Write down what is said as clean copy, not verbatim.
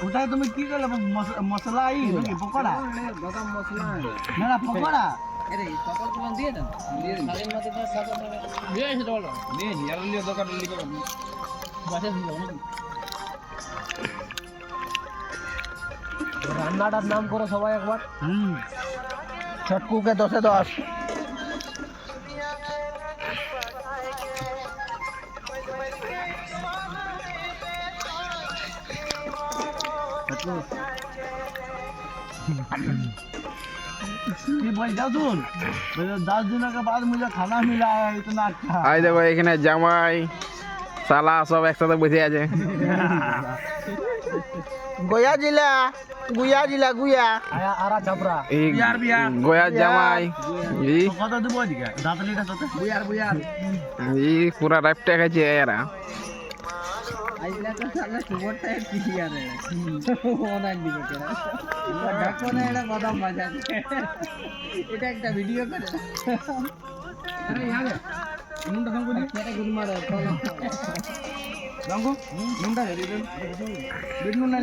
ওটাই তুমি কি করলে মশলা নাকি পকোড়া বাদাম মশলা না পকোড়া আরে পকোড়া গুলো দিয়ে দেন শালের মধ্যে তো সাদা দিয়ে এসে দাও নিয়ে আর লিও দোকান লিখে করো বাসে দিও না রান্নাটার নাম করো সবাই একবার ছটকুকে 10 এ 10 10 दिनों के बाद मुझे खाना मिला है इतना अच्छा आई देखो এখানে জামাই সালা সব একসাথে বসে আছে गोया जिला गुया आरा छपरा यार गोया জামাই এই কত দেব দিকে দাঁতলিটা কত বুয়ার এই পুরা রাইপটা খাইছে এরা আইলা তো সালা সুবরটা কি यार অনলাইন দিবে কেন ডাকো না এটা বাদাম বাজা এটা একটা ভিডিও করে আরে ইয়ারে মুন্ডা সঙ্গ দি এটা গুড মারা সঙ্গ মুন্ডা হেরি বিড নুন নাই